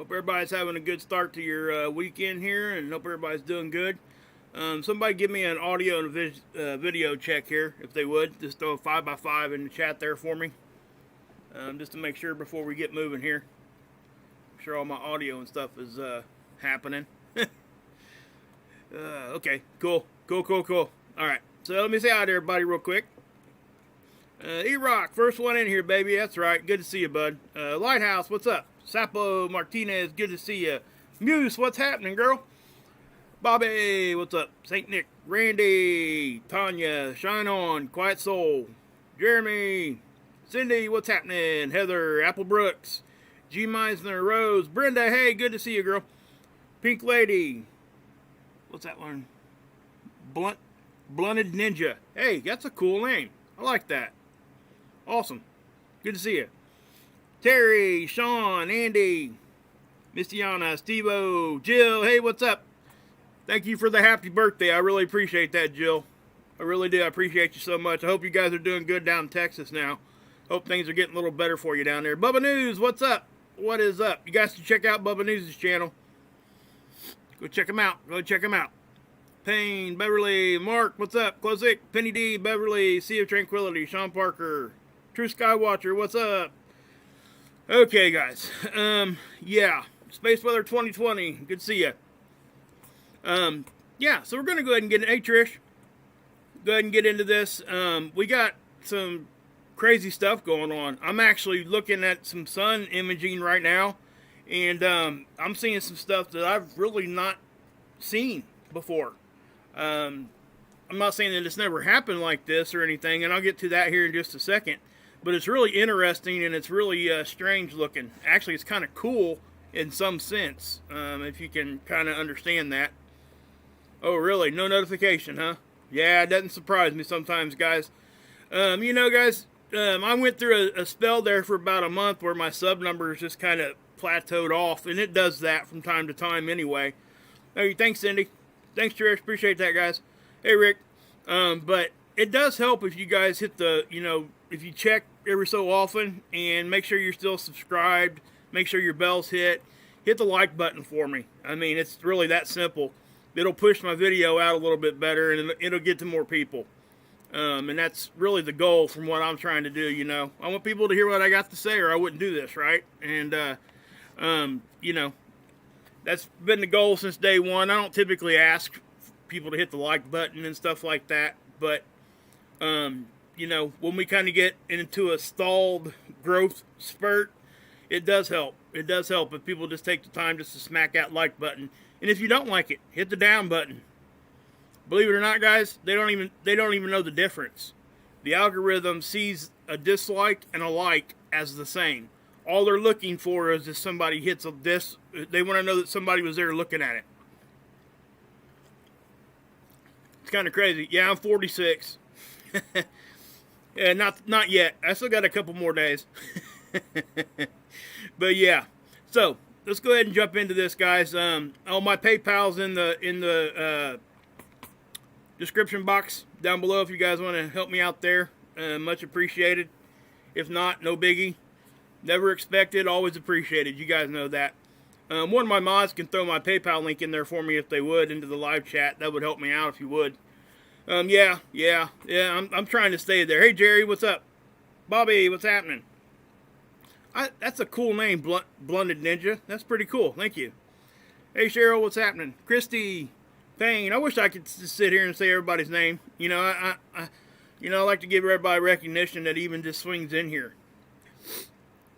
Hope everybody's having a good start to your weekend here, and hope everybody's doing good. Somebody give me an audio and a video check here, if they would. Just throw a 5x5 in the chat there for me, just to make sure before we get moving here. Make sure all my audio and stuff is happening. Okay, cool. All right, so let me say hi to everybody real quick. E-Rock, first one in here, baby. That's right. Good to see you, bud. Lighthouse, what's up? Sapo Martinez, good to see you. Muse, what's happening, girl? Bobby, what's up? Saint Nick, Randy, Tanya, Shine On, Quiet Soul, Jeremy, Cindy, what's happening? Heather, Apple Brooks, G. Meisner, Rose, Brenda, hey, good to see you, girl. Pink Lady, what's that one? Blunted Ninja. Hey, that's a cool name. I like that. Awesome. Good to see you. Terry, Sean, Andy, Mistiana, Steve-O, Jill, hey, what's up? Thank you for the happy birthday. I really appreciate that, Jill. I really do. I appreciate you so much. I hope you guys are doing good down in Texas now. Hope things are getting a little better for you down there. Bubba News, what's up? What is up? You guys should check out Bubba News' channel. Go check him out. Payne, Beverly, Mark, what's up? Closick, Penny D, Beverly, Sea of Tranquility, Sean Parker, True Skywatcher, what's up? Okay, guys. Yeah, Space Weather 2020, good to see ya. Yeah, so we're going to go ahead and get in. Hey, Trish, go ahead and get into this. We got some crazy stuff going on. I'm actually looking at some sun imaging right now, and I'm seeing some stuff that I've really not seen before. I'm not saying that it's never happened like this or anything, and I'll get to that here in just a second. But it's really interesting, and it's really strange looking. Actually, it's kind of cool in some sense, if you can kind of understand that. Oh, really? No notification, huh? Yeah, it doesn't surprise me sometimes, guys. You know, guys, I went through a spell there for about a month where my sub numbers just kind of plateaued off, and it does that from time to time anyway. Hey, thanks, Cindy. Thanks, Trish. Appreciate that, guys. Hey, Rick. But it does help if you guys hit the, if you check every so often and make sure you're still subscribed, make sure your bell's hit the like button for me. I mean, it's really that simple. It'll push my video out a little bit better, and it'll get to more people. And that's really the goal from what I'm trying to do, I want people to hear what I got to say, or I wouldn't do this, right? And, that's been the goal since day one. I don't typically ask people to hit the like button and stuff like that, but, when we kind of get into a stalled growth spurt, it does help. It does help if people just take the time just to smack that like button. And if you don't like it, hit the down button. Believe it or not, guys, they don't even know the difference. The algorithm sees a dislike and a like as the same. All they're looking for is if somebody hits a they want to know that somebody was there looking at it. It's kind of crazy. Yeah, I'm 46. Yeah, not yet. I still got a couple more days. But yeah, so let's go ahead and jump into this, guys. Oh, my PayPal's in the description box down below if you guys want to help me out there. Much appreciated. If not, no biggie. Never expected, always appreciated. You guys know that. One of my mods can throw my PayPal link in there for me if they would into the live chat. That would help me out if you would. Yeah. I'm trying to stay there. Hey, Jerry, what's up? Bobby, what's happening? That's a cool name, Blunted Ninja. That's pretty cool. Thank you. Hey, Cheryl, what's happening? Christy, Payne. I wish I could just sit here and say everybody's name. I like to give everybody recognition that even just swings in here.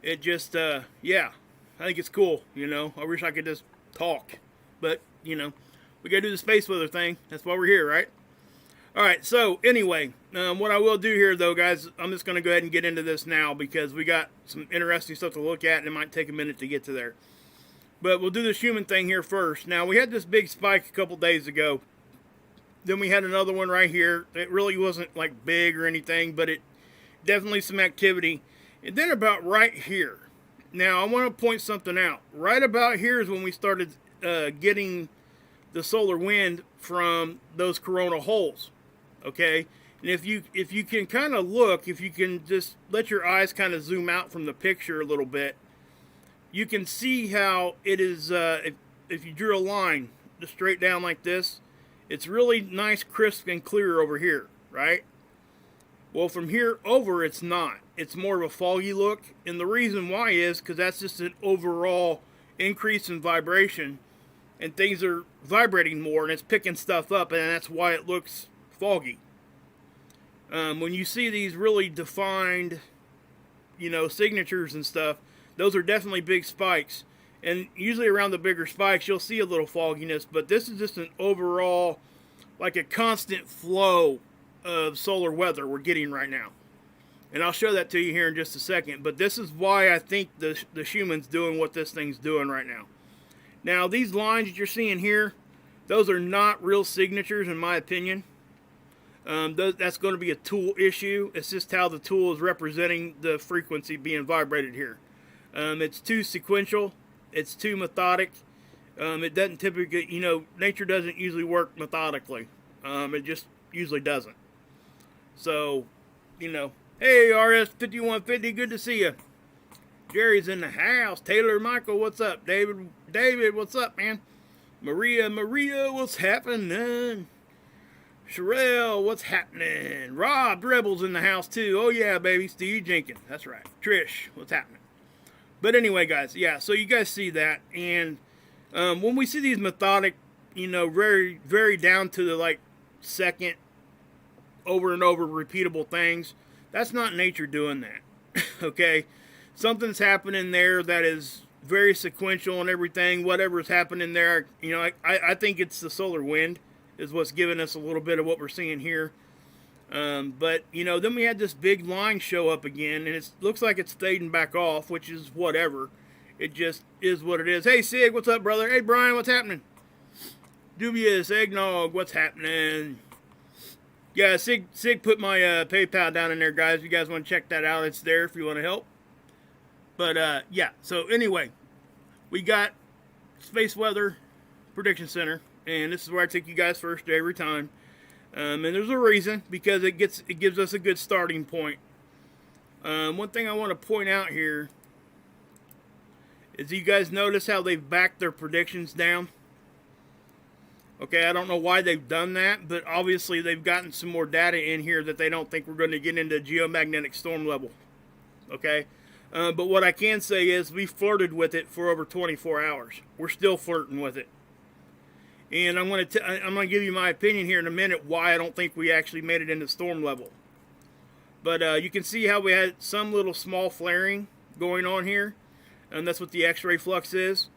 It just, yeah, I think it's cool, I wish I could just talk, but, we gotta do the space weather thing. That's why we're here, right? All right, so, anyway, what I will do here, though, guys, I'm just gonna go ahead and get into this now because we got some interesting stuff to look at, and it might take a minute to get to there. But we'll do the Schumann thing here first. Now, we had this big spike a couple days ago. Then we had another one right here. It really wasn't, like, big or anything, but it definitely some activity. And then about right here. Now, I want to point something out. Right about here is when we started getting the solar wind from those coronal holes. Okay? And if you can kind of look, if you can just let your eyes kind of zoom out from the picture a little bit, you can see how it is, if you drew a line just straight down like this, it's really nice, crisp, and clear over here, right? Well, from here over, it's not. It's more of a foggy look, and the reason why is because that's just an overall increase in vibration, and things are vibrating more, and it's picking stuff up, and that's why it looks foggy. When you see these really defined, signatures and stuff, those are definitely big spikes. And usually around the bigger spikes, you'll see a little fogginess, but this is just an overall, like a constant flow of solar weather we're getting right now. And I'll show that to you here in just a second, but this is why I think the Schumann's doing what this thing's doing right now. Now, these lines that you're seeing here, those are not real signatures in my opinion. That's going to be a tool issue. It's just how the tool is representing the frequency being vibrated here. It's too sequential. It's too methodic. It doesn't typically, nature doesn't usually work methodically. It just usually doesn't. So, hey, RS5150, good to see you. Jerry's in the house. Taylor Michael, what's up? David, what's up, man? Maria, what's happening? Sherelle, what's happening? Rob Rebel's in the house too. Oh yeah, baby. Steve Jenkins. That's right. Trish, what's happening? But anyway, guys, yeah, so you guys see that. And when we see these methodic, very, very down to the second over and over repeatable things, that's not nature doing that. Okay? Something's happening there that is very sequential and everything. Whatever's happening there, I think it's the solar wind is what's giving us a little bit of what we're seeing here. But, then we had this big line show up again, and it looks like it's fading back off, which is whatever. It just is what it is. Hey, Sig, what's up, brother? Hey, Brian, what's happening? Dubious Eggnog, what's happening? Yeah, Sig put my PayPal down in there, guys. If you guys want to check that out, it's there if you want to help. But, yeah, so anyway, we got Space Weather Prediction Center. And this is where I take you guys first every time. And there's a reason, because it gives us a good starting point. One thing I want to point out here is you guys notice how they've backed their predictions down. Okay, I don't know why they've done that, but obviously they've gotten some more data in here that they don't think we're going to get into geomagnetic storm level. Okay, but what I can say is we flirted with it for over 24 hours. We're still flirting with it. And I'm going to give you my opinion here in a minute why I don't think we actually made it into storm level. But you can see how we had some little small flaring going on here. And that's what the X-ray flux is.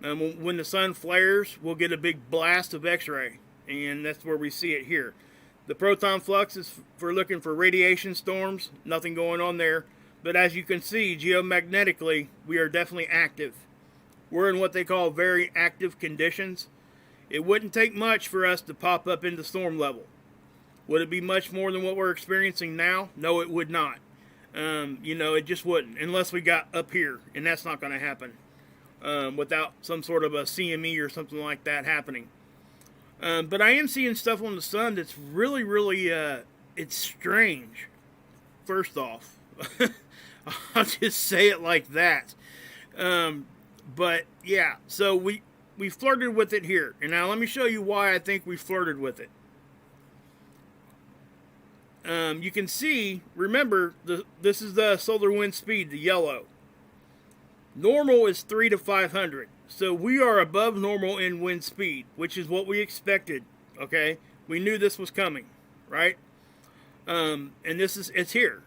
When the sun flares, we'll get a big blast of X-ray. And that's where we see it here. The proton flux is for looking for radiation storms. Nothing going on there. But as you can see, geomagnetically, we are definitely active. We're in what they call very active conditions. It wouldn't take much for us to pop up into storm level. Would it be much more than what we're experiencing now? No, it would not. It just wouldn't, unless we got up here, and that's not going to happen without some sort of a CME or something like that happening. But I am seeing stuff on the sun that's really, really, it's strange, first off. I'll just say it like that. But, yeah, so we flirted with it here. And now let me show you why I think we flirted with it. You can see, remember, this is the solar wind speed, the yellow. Normal is 3 to 500. So we are above normal in wind speed, which is what we expected, okay? We knew this was coming, right? And it's here.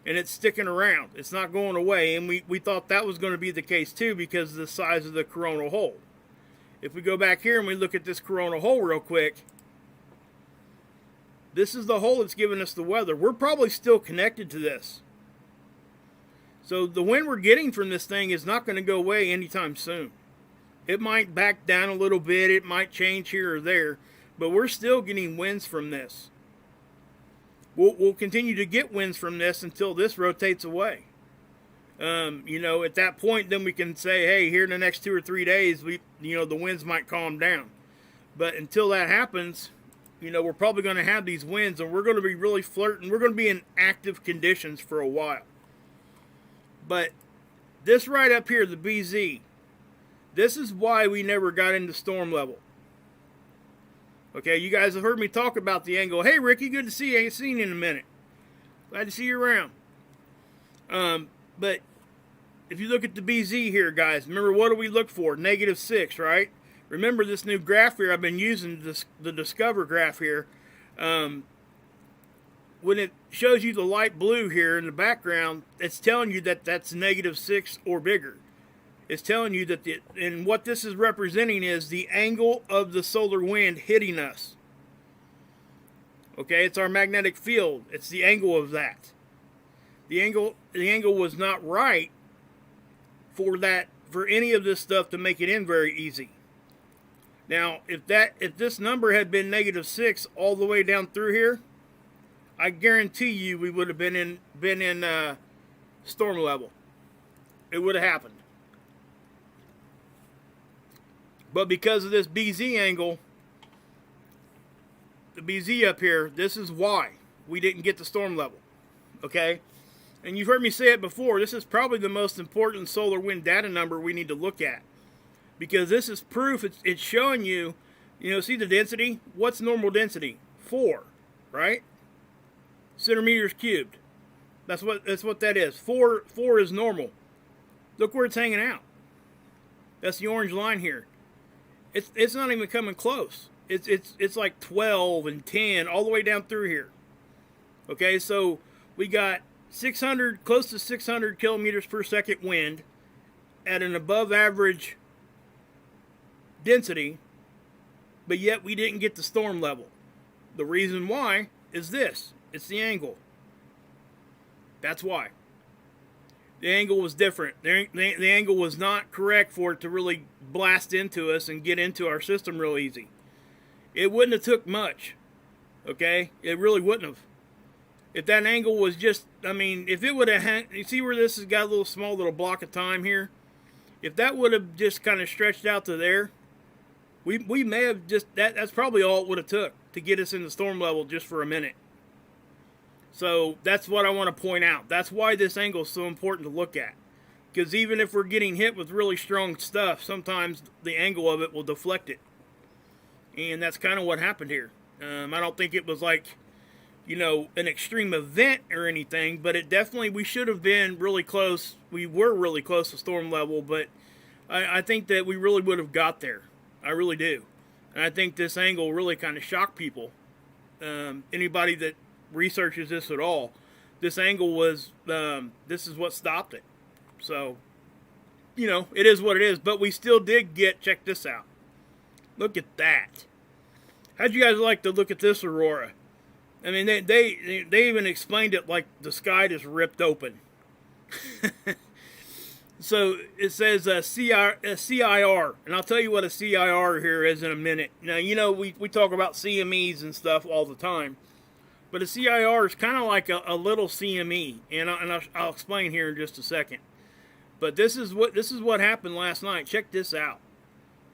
And it's sticking around. It's not going away. And we thought that was going to be the case too because of the size of the coronal hole. If we go back here and we look at this coronal hole real quick, this is the hole that's giving us the weather. We're probably still connected to this. So the wind we're getting from this thing is not going to go away anytime soon. It might back down a little bit. It might change here or there. But we're still getting winds from this. We'll continue to get winds from this until this rotates away. At that point, then we can say, hey, here in the next 2 or 3 days, the winds might calm down. But until that happens, we're probably going to have these winds, and we're going to be really flirting. We're going to be in active conditions for a while. But this right up here, the BZ, this is why we never got into storm level. Okay, you guys have heard me talk about the angle. Hey, Ricky, good to see you. I ain't seen you in a minute. Glad to see you around. But if you look at the BZ here, guys, remember, what do we look for? -6, right? Remember this new graph here I've been using, the Discover graph here. When it shows you the light blue here in the background, it's telling you that that's -6 or bigger. It's telling you that, and what this is representing is the angle of the solar wind hitting us. Okay, it's our magnetic field. It's the angle of that. The angle was not right for any of this stuff to make it in very easy. Now, if this number had been -6 all the way down through here, I guarantee you we would have been in storm level. It would have happened. But because of this BZ angle, the BZ up here, this is why we didn't get to storm level. Okay? And you've heard me say it before, this is probably the most important solar wind data number we need to look at. Because this is proof, it's showing you, see the density? What's normal density? 4, right? Centimeters cubed. That's what that is. 4 is normal. Look where it's hanging out. That's the orange line here. It's not even coming close. It's like 12 and 10 all the way down through here. Okay, so we got 600, close to 600 kilometers per second wind at an above average density, but yet we didn't get the storm level. The reason why is this. It's the angle. That's why. The angle was different. The angle was not correct for it to really blast into us and get into our system real easy. It wouldn't have took much. Okay? It really wouldn't have. If that angle was just, if it would have, you see where this has got a little small little block of time here? If that would have just kind of stretched out to there, we may have just, that's probably all it would have took to get us in the storm level just for a minute. So that's what I want to point out. That's why this angle is so important to look at. Because even if we're getting hit with really strong stuff, sometimes the angle of it will deflect it. And that's kind of what happened here. I don't think it was like, an extreme event or anything, but it definitely, we should have been really close. We were really close to storm level, but I think that we really would have got there. I really do. And I think this angle really kind of shocked people. Anybody that researches this at all, this angle was, this is what stopped it. So, it is what it is, but we still did check this out. Look at that. How'd you guys like to look at this Aurora? They even explained it like the sky just ripped open. So it says CIR, and I'll tell you what a CIR here is in a minute. Now, we talk about CMEs and stuff all the time, but a CIR is kind of like a little CME, and I'll explain here in just a second. But this is what happened last night. Check this out.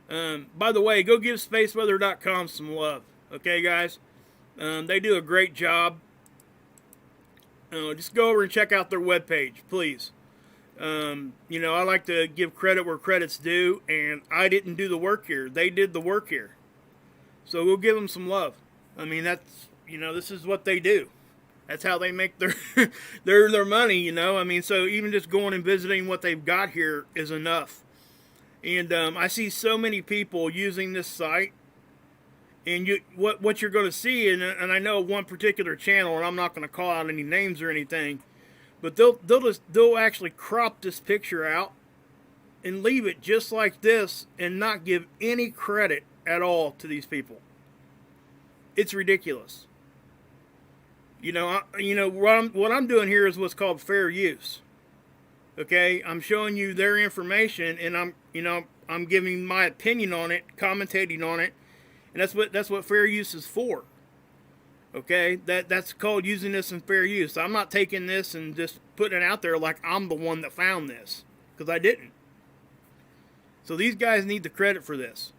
By the way, go give spaceweather.com some love, okay, guys? They do a great job. Just go over and check out their webpage, please. I like to give credit where credit's due, and I didn't do the work here. They did the work here. So we'll give them some love. That's, this is what they do. That's how they make their their money, so even just going and visiting what they've got here is enough. And I see so many people using this site. And what you're going to see, and I know one particular channel, and I'm not going to call out any names or anything, but they'll actually crop this picture out and leave it just like this and not give any credit at all to these people. It's ridiculous. What I'm doing here is what's called fair use. Okay, I'm showing you their information, and I'm giving my opinion on it, commentating on it. And that's what fair use is for. Okay? That's called using this in fair use. I'm not taking this and just putting it out there like I'm the one that found this. Because I didn't. So these guys need the credit for this.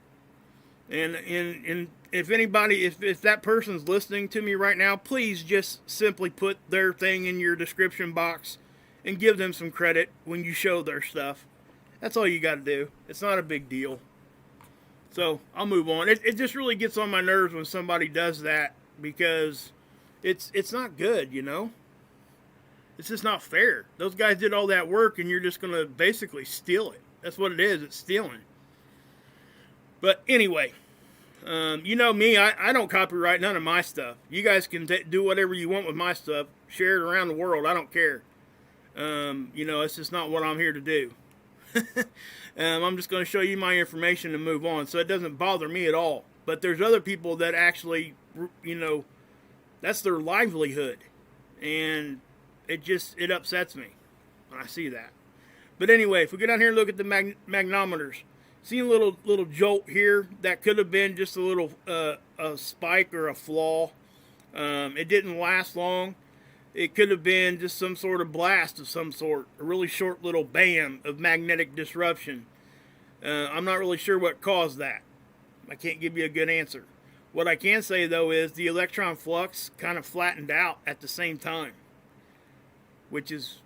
And if anybody, if that person's listening to me right now, please just simply put their thing in your description box and give them some credit when you show their stuff. That's all you got to do. It's not a big deal. So I'll move on. It just really gets on my nerves when somebody does that, because it's not good, you know. It's just not fair. Those guys did all that work, and you're just going to basically steal it. That's what it is. It's stealing. But anyway, you know me. I don't copyright none of my stuff. You guys can do whatever you want with my stuff. Share it around the world. I don't care. You know, it's just not what I'm here to do. I'm just going to show you my information and move on. So it doesn't bother me at all. But there's other people that actually, you know, that's their livelihood. And it upsets me when I see that. But anyway, if we go down here and look at the magnometers, see a little jolt here. That could have been just a little a spike or a flaw. It didn't last long. It could have been just some sort of blast of some sort, a really short little bam of magnetic disruption. I'm not really sure what caused that. I can't give you a good answer. What I can say, though, is the electron flux kind of flattened out at the same time, which is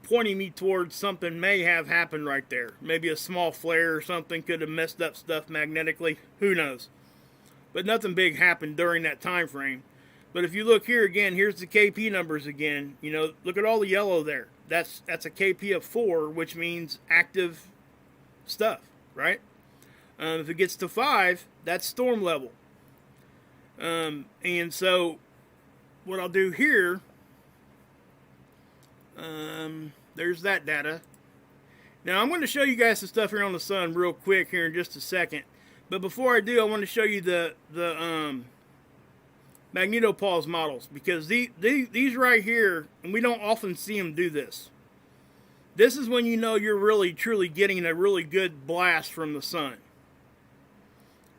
pointing me towards something may have happened right there. Maybe a small flare or something could have messed up stuff magnetically. Who knows? But nothing big happened during that time frame. But if you look here again, here's the KP numbers again. You know, look at all the yellow there. That's a KP of 4, which means active stuff, right? If it gets to 5, that's storm level. And so what I'll do here, there's that data. Now I'm going to show you guys some stuff here on the sun real quick here in just a second. But before I do, I want to show you the magnetopause models, because these right here, and we don't often see them do this. This is when you know you're really truly getting a really good blast from the sun.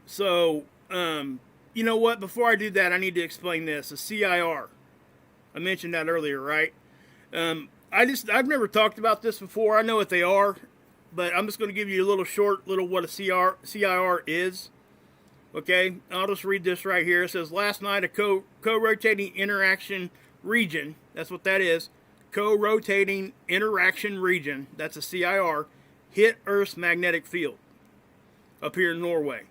So, you know what? Before I do that, I need to explain this. A CIR. I mentioned that earlier, right? I've never talked about this before. I know what they are, but I'm just going to give you a little short what a CIR is. Okay, I'll just read this right here. It says, last night a co-rotating interaction region, that's what that is, co-rotating interaction region, that's a CIR, hit Earth's magnetic field up here in Norway.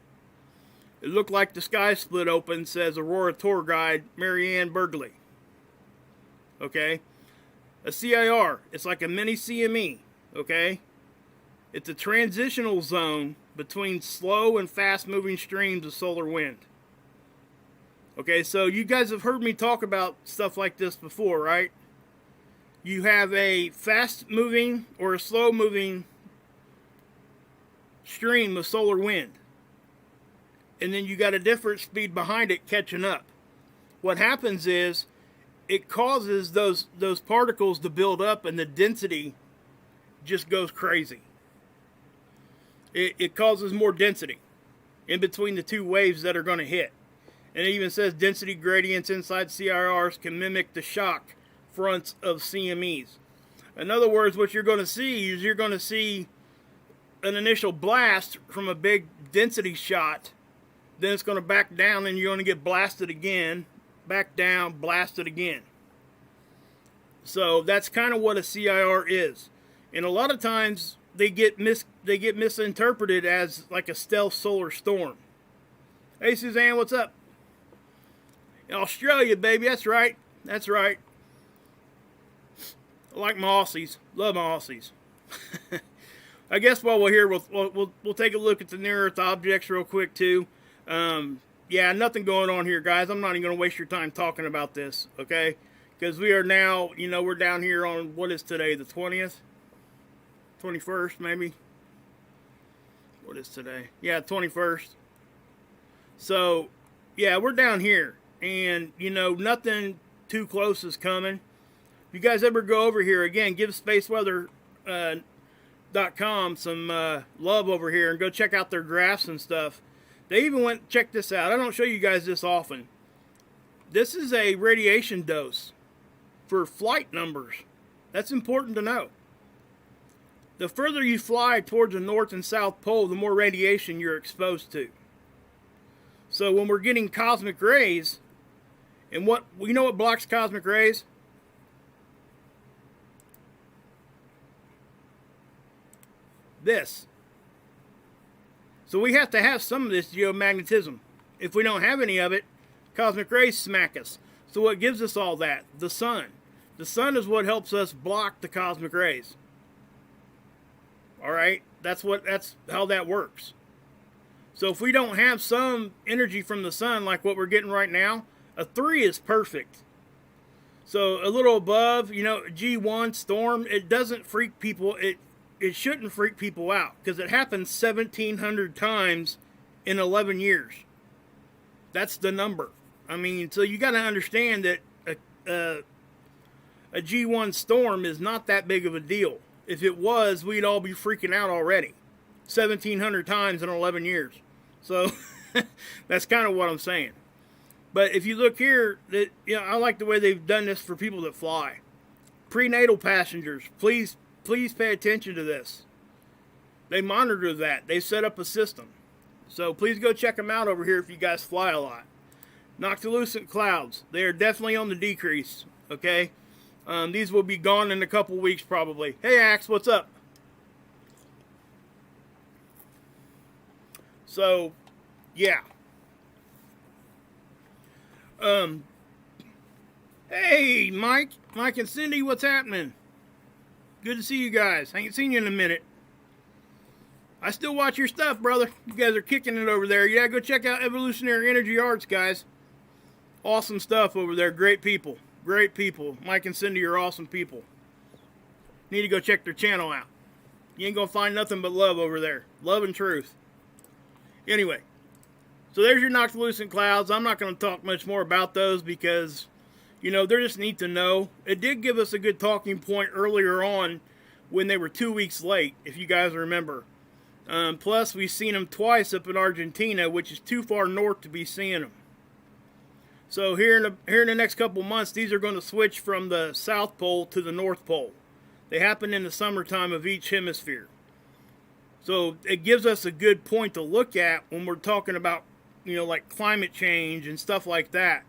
It looked like the sky split open, says Aurora tour guide Marianne Bergley. Okay, a CIR, it's like a mini CME, okay? It's a transitional zone between slow and fast-moving streams of solar wind. Okay, so you guys have heard me talk about stuff like this before, right? You have a fast-moving or a slow-moving stream of solar wind. And then you got a different speed behind it catching up. What happens is it causes those particles to build up, and the density just goes crazy. It causes more density in between the two waves that are going to hit. And it even says density gradients inside CIRs can mimic the shock fronts of CMEs. In other words, what you're going to see is you're going to see an initial blast from a big density shot. Then it's going to back down, and you're going to get blasted again. Back down, blasted again. So that's kind of what a CIR is. And a lot of times they get misinterpreted as like a stealth solar storm. Hey Suzanne, what's up? Australia, baby, that's right. That's right. I like my Aussies. Love my Aussies. I guess while we're here, we'll take a look at the near Earth objects real quick too. Yeah, nothing going on here, guys. I'm not even going to waste your time talking about this, okay? Because we are now, you know, we're down here on, what is today, the 20th? 21st, maybe? What is today? Yeah, 21st. So, yeah, we're down here. And, you know, nothing too close is coming. If you guys ever go over here, again, give spaceweather.com some love over here and go check out their graphs and stuff. They even went, check this out. I don't show you guys this often. This is a radiation dose for flight numbers. That's important to know. The further you fly towards the North and South Pole, the more radiation you're exposed to. So when we're getting cosmic rays, and you know what blocks cosmic rays? this. So we have to have some of this geomagnetism. If we don't have any of it, cosmic rays smack us. So what gives us all that? The sun. The sun is what helps us block the cosmic rays. All right? That's how that works. So if we don't have some energy from the sun like what we're getting right now, a 3 is perfect. So a little above, you know, G1 storm, it doesn't freak people. It shouldn't freak people out because it happens 1,700 times in 11 years. That's the number. I mean, so you got to understand that a G1 storm is not that big of a deal. If it was, we'd all be freaking out already. 1,700 times in 11 years. So that's kind of what I'm saying. But if you look here, I like the way they've done this for people that fly. Prenatal passengers, please pay attention to this. They monitor that. They set up a system. So please go check them out over here if you guys fly a lot. Noctilucent clouds, they are definitely on the decrease. Okay, these will be gone in a couple weeks probably. Hey Axe, what's up? So, yeah. Hey Mike and Cindy, what's happening? Good to see you guys. I ain't seen you in a minute. I still watch your stuff, brother. You guys are kicking it over there. Yeah, go check out Evolutionary Energy Arts, guys. Awesome stuff over there. Great people. Great people. Mike and Cindy are awesome people. Need to go check their channel out. You ain't gonna find nothing but love over there. Love and truth. Anyway, so there's your noctilucent clouds. I'm not going to talk much more about those because, you know, they're just neat to know. It did give us a good talking point earlier on when they were 2 weeks late, if you guys remember. Plus, we've seen them twice up in Argentina, which is too far north to be seeing them. So here in the next couple months, these are going to switch from the South Pole to the North Pole. They happen in the summertime of each hemisphere. So it gives us a good point to look at when we're talking about, you know, like climate change and stuff like that.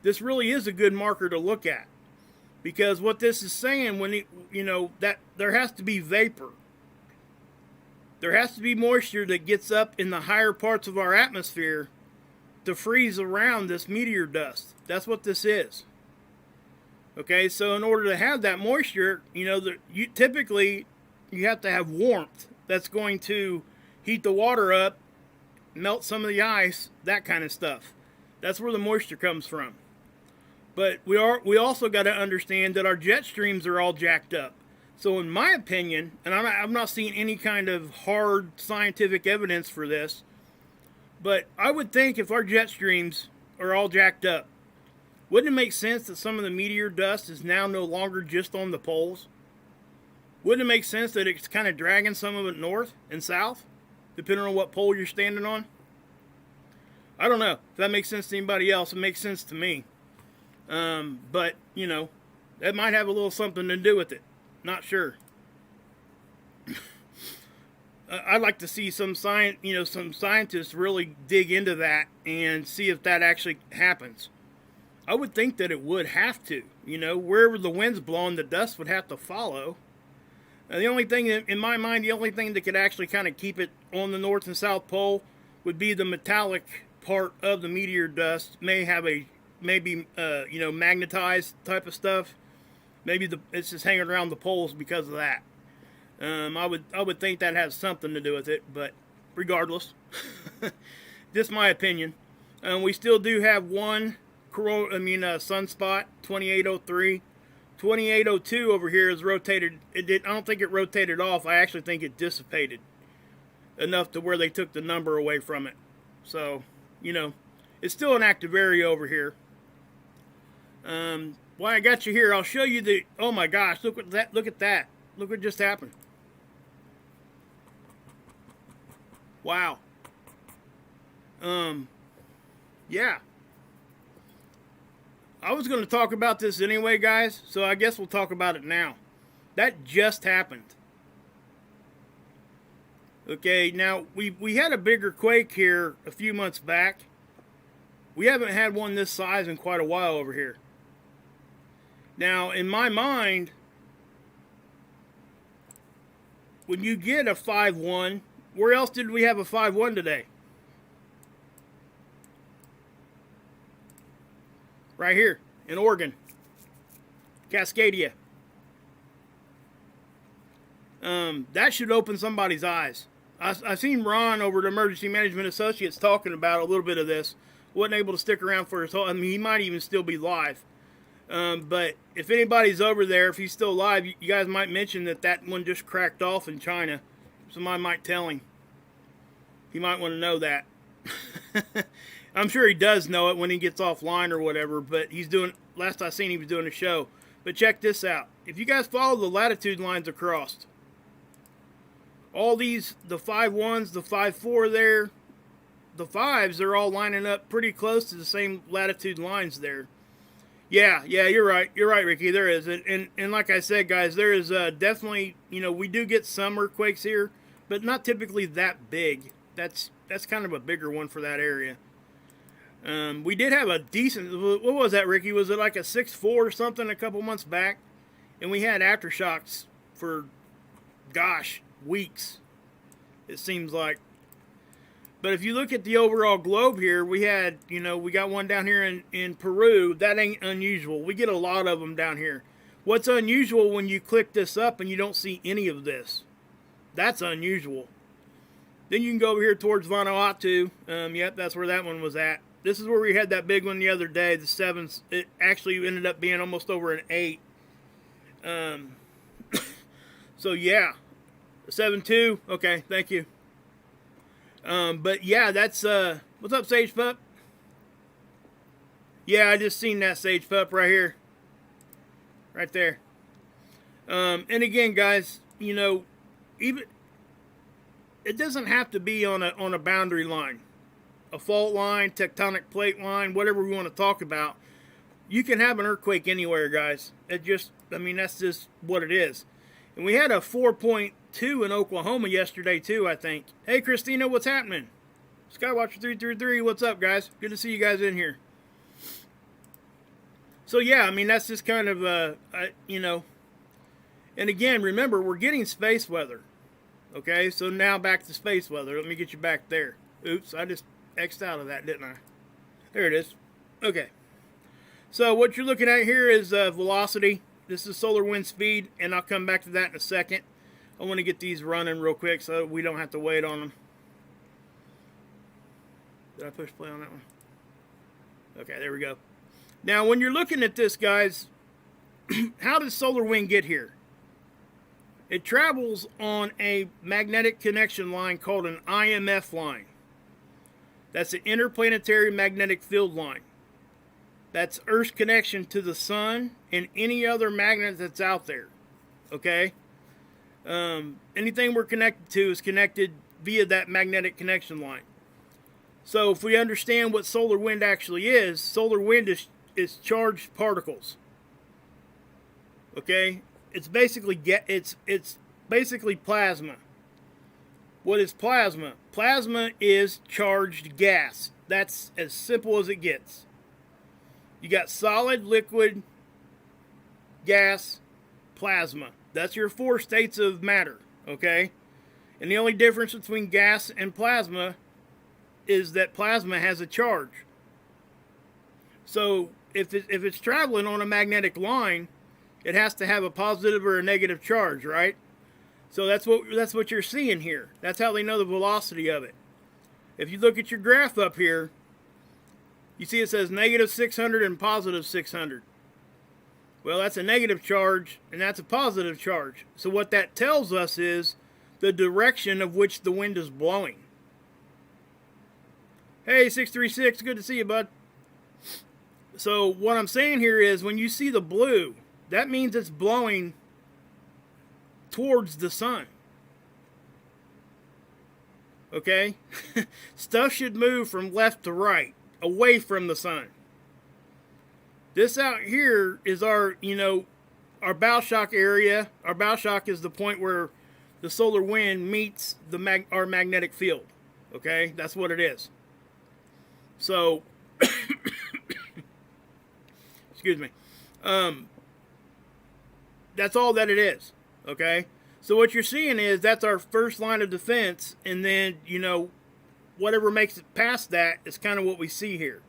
This really is a good marker to look at. Because what this is saying, when you know, that there has to be vapor. There has to be moisture that gets up in the higher parts of our atmosphere to freeze around this meteor dust. That's what this is. Okay, so in order to have that moisture, you know, typically you have to have warmth that's going to heat the water up, melt some of the ice, that kind of stuff. That's where the moisture comes from. But we also got to understand that our jet streams are all jacked up. So in my opinion, and I'm not seeing any kind of hard scientific evidence for this, but I would think if our jet streams are all jacked up, wouldn't it make sense that some of the meteor dust is now no longer just on the poles? Wouldn't it make sense that it's kind of dragging some of it north and south, depending on what pole you're standing on? I don't know. If that makes sense to anybody else, it makes sense to me. But, you know, that might have a little something to do with it. Not sure. I'd like to see some scientists really dig into that and see if that actually happens. I would think that it would have to. You know, wherever the wind's blowing, the dust would have to follow. The only thing, in my mind, the only thing that could actually kind of keep it on the North and South Pole would be the metallic part of the meteor dust. Maybe magnetized type of stuff. Maybe it's just hanging around the poles because of that. I would think that has something to do with it, but regardless, just my opinion. We still do have one sunspot, 2803. 2802 over here is rotated. I don't think it rotated off. I actually think it dissipated enough to where they took the number away from it. So, you know, it's still an active area over here. While I got you here, I'll show you the. Oh my gosh! Look at that! Look at that! Look what just happened! Wow. Yeah. I was going to talk about this anyway, guys, so I guess we'll talk about it now. That just happened. Okay, now, we had a bigger quake here a few months back. We haven't had one this size in quite a while over here. Now, in my mind, when you get a 5-1, where else did we have a 5-1 today? Right here in Oregon, Cascadia. That should open somebody's eyes. I've seen Ron over at Emergency Management Associates talking about a little bit of this. Wasn't able to stick around for his whole. I mean, he might even still be live. But if anybody's over there, if he's still alive, you guys might mention that one just cracked off in China. Somebody might tell him. He might want to know that. I'm sure he does know it when he gets offline or whatever, but he's doing, last I seen he was doing a show. But check this out. If you guys follow the latitude lines across, all these, the 5-1s, the 5-4 there, the 5s, they're all lining up pretty close to the same latitude lines there. Yeah, you're right. You're right, Ricky. There is. And like I said, guys, there is definitely, we do get some earthquakes here, but not typically that big. That's kind of a bigger one for that area. We did have a decent, what was that, Ricky? Was it like a 6.4 or something a couple months back? And we had aftershocks for, gosh, weeks, it seems like. But if you look at the overall globe here, we had, we got one down here in Peru. That ain't unusual. We get a lot of them down here. What's unusual when you click this up and you don't see any of this? That's unusual. Then you can go over here towards Vanuatu. Yep, that's where that one was at. This is where we had that big one the other day, the 7s. It actually ended up being almost over an 8. So, yeah. 7.2. Okay, thank you. But, yeah, that's... what's up, Sage Pup? Yeah, I just seen that, Sage Pup, right here. Right there. And again, guys, even... It doesn't have to be on a boundary line. A fault line, tectonic plate line, whatever we want to talk about. You can have an earthquake anywhere, guys. That's just what it is. And we had a 4.2 in Oklahoma yesterday, too, I think. Hey, Christina, what's happening? Skywatcher333, what's up, guys? Good to see you guys in here. So, yeah, that's just kind of, And again, remember, we're getting space weather. Okay, so now back to space weather. Let me get you back there. Oops, I just X'd out of that, didn't I? There it is. Okay. So what you're looking at here is velocity. This is solar wind speed, and I'll come back to that in a second. I want to get these running real quick so we don't have to wait on them. Did I push play on that one? Okay, there we go. Now, when you're looking at this, guys, how does solar wind get here? It travels on a magnetic connection line called an IMF line. That's an interplanetary magnetic field line. That's Earth's connection to the sun and any other magnet that's out there. Okay? Anything we're connected to is connected via that magnetic connection line. So if we understand what solar wind actually is, solar wind is charged particles. Okay? It's basically plasma. What is plasma? Plasma is charged gas. That's as simple as it gets. You got solid, liquid, gas, plasma. That's your 4 states of matter, okay? And the only difference between gas and plasma is that plasma has a charge. So if it's traveling on a magnetic line, it has to have a positive or a negative charge, right? So that's what you're seeing here. That's how they know the velocity of it. If you look at your graph up here, you see it says negative 600 and positive 600. Well, that's a negative charge, and that's a positive charge. So what that tells us is the direction of which the wind is blowing. Hey, 636, good to see you, bud. So what I'm saying here is when you see the blue, that means it's blowing towards the sun. Okay? Stuff should move from left to right, away from the sun. This out here is our bow shock area. Our bow shock is the point where the solar wind meets our magnetic field. Okay? That's what it is. So, excuse me. That's all that it is. Okay? So what you're seeing is that's our first line of defense, and then, you know, whatever makes it past that is kind of what we see here.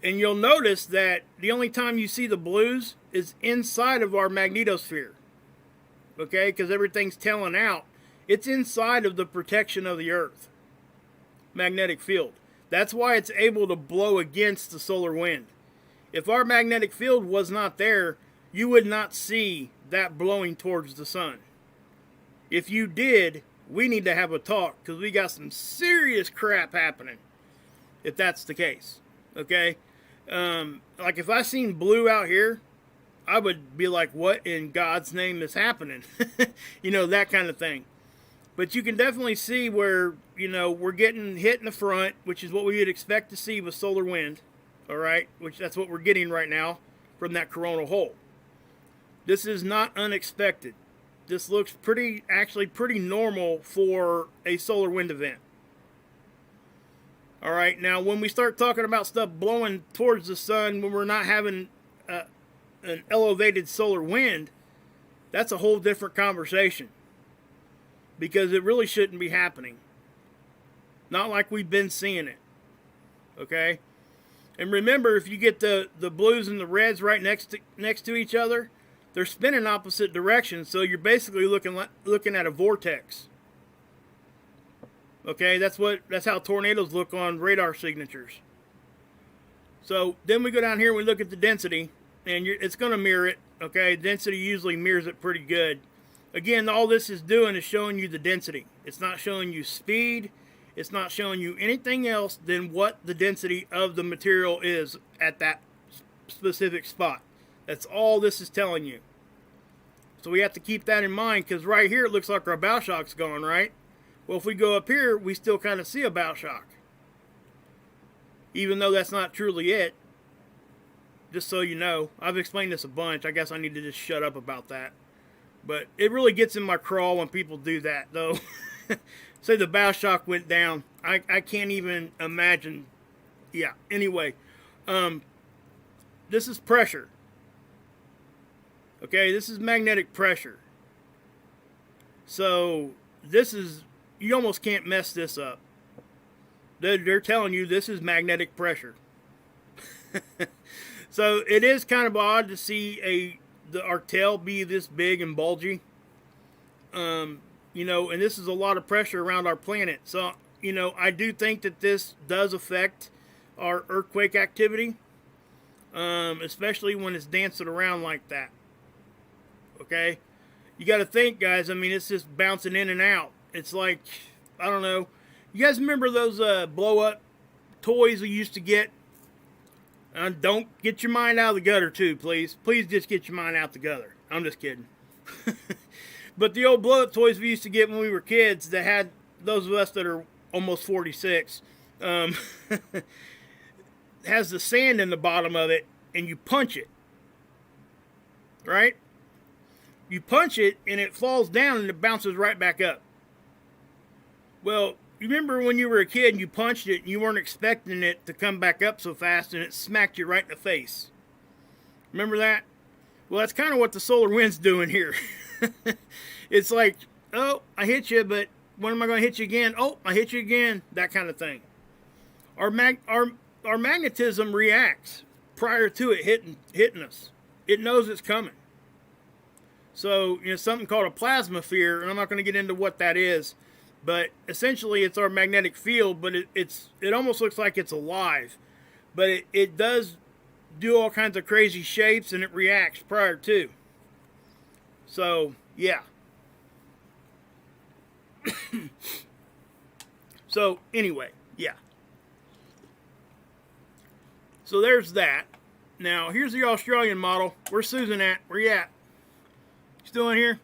And you'll notice that the only time you see the blues is inside of our magnetosphere. Okay, because everything's telling out. It's inside of the protection of the Earth. Magnetic field. That's why it's able to blow against the solar wind. If our magnetic field was not there, you would not see that blowing towards the sun. If you did, we need to have a talk, because we got some serious crap happening, if that's the case. Okay? Like if I seen blue out here, I would be like, what in God's name is happening? You know, that kind of thing. But you can definitely see where, you know, we're getting hit in the front, which is what we would expect to see with solar wind. All right? Which that's what we're getting right now from that coronal hole. This is not unexpected. This looks actually pretty normal for a solar wind event. All right, now when we start talking about stuff blowing towards the sun when we're not having an elevated solar wind, that's a whole different conversation. Because it really shouldn't be happening. Not like we've been seeing it. Okay? And remember, if you get the blues and the reds right next to each other, they're spinning opposite directions, so you're basically looking at a vortex. Okay, that's how tornadoes look on radar signatures. So then we go down here and we look at the density, and it's going to mirror it. Okay, density usually mirrors it pretty good. Again, all this is doing is showing you the density. It's not showing you speed. It's not showing you anything else than what the density of the material is at that specific spot. That's all this is telling you. So we have to keep that in mind, because right here it looks like our bow shock's gone, right? Well, if we go up here, we still kind of see a bow shock. Even though that's not truly it. Just so you know. I've explained this a bunch. I guess I need to just shut up about that. But it really gets in my craw when people do that, though. Say the bow shock went down. I can't even imagine. Yeah, anyway. This is pressure. Okay, this is magnetic pressure. So, this is... You almost can't mess this up. They're telling you this is magnetic pressure. So, it is kind of odd to see our tail be this big and bulgy. You know, and this is a lot of pressure around our planet. So, you know, I do think that this does affect our earthquake activity. Especially when it's dancing around like that. Okay? You got to think, guys, I mean, it's just bouncing in and out. It's like, I don't know. You guys remember those blow-up toys we used to get? Don't get your mind out of the gutter, too, please. Please just get your mind out the gutter. I'm just kidding. But the old blow-up toys we used to get when we were kids that had, those of us that are almost 46, has the sand in the bottom of it, and you punch it. Right? You punch it, and it falls down, and it bounces right back up. Well, you remember when you were a kid and you punched it and you weren't expecting it to come back up so fast and it smacked you right in the face? Remember that? Well, that's kind of what the solar wind's doing here. It's like, oh, I hit you, but when am I going to hit you again? Oh, I hit you again. That kind of thing. Our magnetism reacts prior to it hitting us. It knows it's coming. So, you know, something called a plasmasphere, and I'm not going to get into what that is. But essentially, it's our magnetic field, but it almost looks like it's alive. But it does do all kinds of crazy shapes, and it reacts prior to. So, yeah. So, anyway, yeah. So, there's that. Now, here's the Australian model. Where's Susan at? Where you at? Still in here?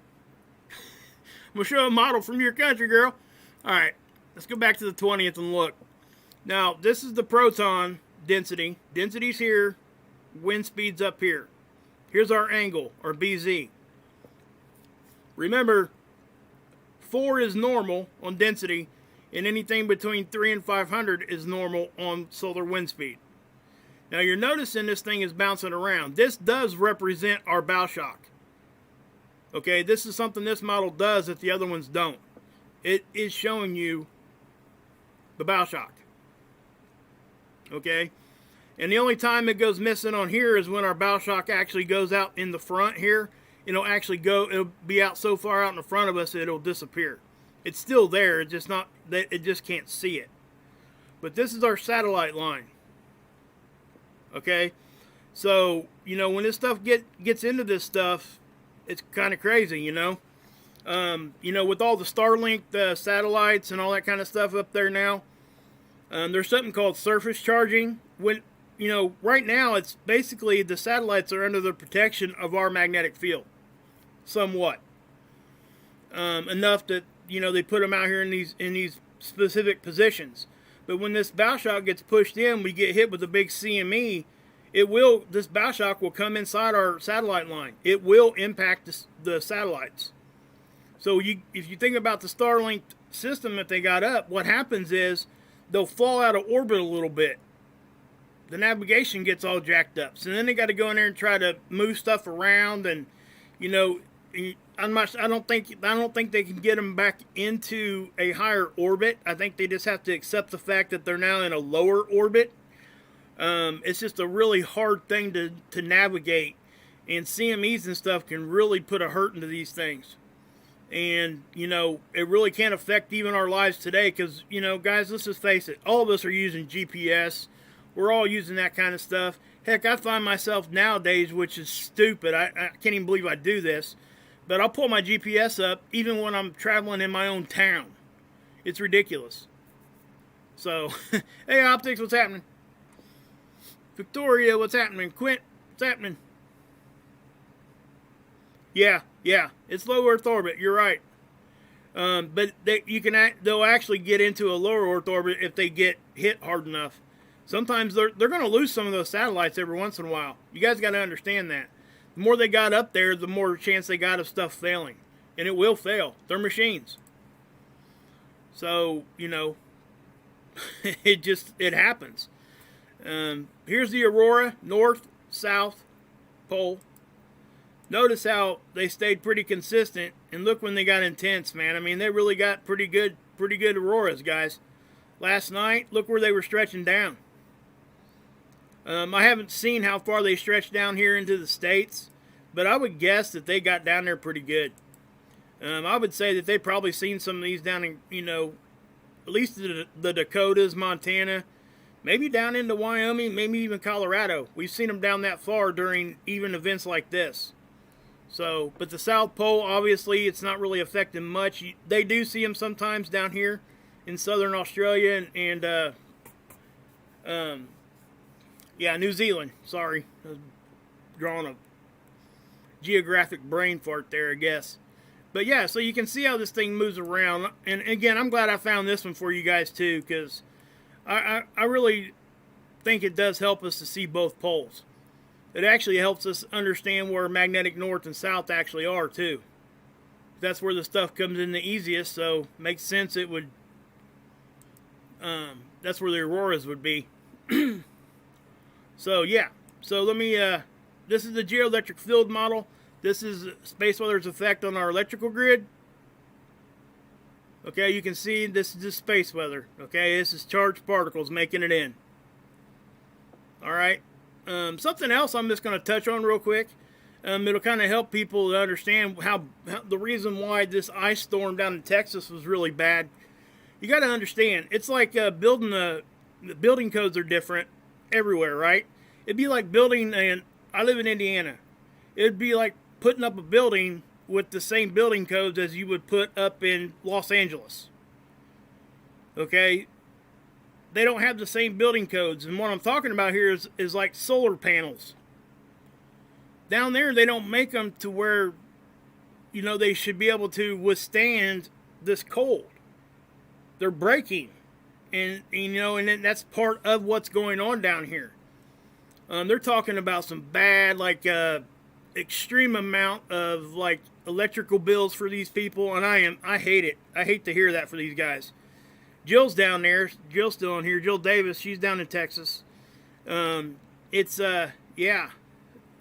I'm going to show a model from your country, girl. Alright, let's go back to the 20th and look. Now, this is the proton density. Density's here. Wind speed's up here. Here's our angle, or BZ. Remember, 4 is normal on density, and anything between 3 and 500 is normal on solar wind speed. Now, you're noticing this thing is bouncing around. This does represent our bow shock. Okay, this is something this model does that the other ones don't. It is showing you the bow shock. Okay, and the only time it goes missing on here is when our bow shock actually goes out in the front here. It'll be out so far out in the front of us it'll disappear. It's still there, it's just not, it just can't see it. But this is our satellite line. Okay, so you know, when this stuff gets into this stuff, it's kind of crazy, you know. You know, with all the Starlink satellites and all that kind of stuff up there now, there's something called surface charging. When, you know, right now it's basically the satellites are under the protection of our magnetic field, somewhat. Enough that, you know, they put them out here in these specific positions. But when this bow shock gets pushed in, we get hit with a big CME. This bow shock will come inside our satellite line. It will impact the satellites. So if you think about the Starlink system that they got up, what happens is they'll fall out of orbit a little bit. The navigation gets all jacked up. So then they got to go in there and try to move stuff around, and you know, I don't think they can get them back into a higher orbit. I think they just have to accept the fact that they're now in a lower orbit. It's just a really hard thing to navigate, and CMEs and stuff can really put a hurt into these things. And, you know, it really can't affect even our lives today because, you know, guys, let's just face it. All of us are using GPS. We're all using that kind of stuff. Heck, I find myself nowadays, which is stupid. I can't even believe I do this. But I'll pull my GPS up even when I'm traveling in my own town. It's ridiculous. So, hey, Optics, what's happening? Victoria, what's happening? Quint, what's happening? Yeah, it's low Earth orbit. You're right. But they'll actually get into a lower Earth orbit if they get hit hard enough. Sometimes they're going to lose some of those satellites every once in a while. You guys got to understand that. The more they got up there, the more chance they got of stuff failing, and it will fail. They're machines. So you know, it happens. Here's the Aurora, north, south pole. Notice how they stayed pretty consistent, and look when they got intense, man. I mean, they really got pretty good auroras, guys. Last night, look where they were stretching down. I haven't seen how far they stretched down here into the States, but I would guess that they got down there pretty good. I would say that they've probably seen some of these down in, you know, at least the Dakotas, Montana, maybe down into Wyoming, maybe even Colorado. We've seen them down that far during even events like this. So, but the South Pole, obviously, it's not really affecting much. They do see them sometimes down here in southern Australia and yeah, New Zealand. Sorry, I was drawing a geographic brain fart there, I guess. But yeah, so you can see how this thing moves around. And again, I'm glad I found this one for you guys too, because I really think it does help us to see both poles. It actually helps us understand where magnetic north and south actually are too. That's where the stuff comes in the easiest, so makes sense it would, that's where the auroras would be. So yeah, so let me, this is the geoelectric field model. This is space weather's effect on our electrical grid. Okay, you can see this is just space weather. Okay, this is charged particles making it in. Alright. Something else I'm just going to touch on real quick. It'll kind of help people to understand how the reason why this ice storm down in Texas was really bad. You got to understand, it's like the building codes are different everywhere, right? It'd be like building, and I live in Indiana. It'd be like putting up a building with the same building codes as you would put up in Los Angeles. Okay? They don't have the same building codes. And what I'm talking about here is like solar panels. Down there, they don't make them to where, you know, they should be able to withstand this cold. They're breaking. And you know, and that's part of what's going on down here. They're talking about some bad, like, extreme amount of, like, electrical bills for these people. And I hate it. I hate to hear that for these guys. Jill's down there. Jill's still on here. Jill Davis, she's down in Texas. Yeah.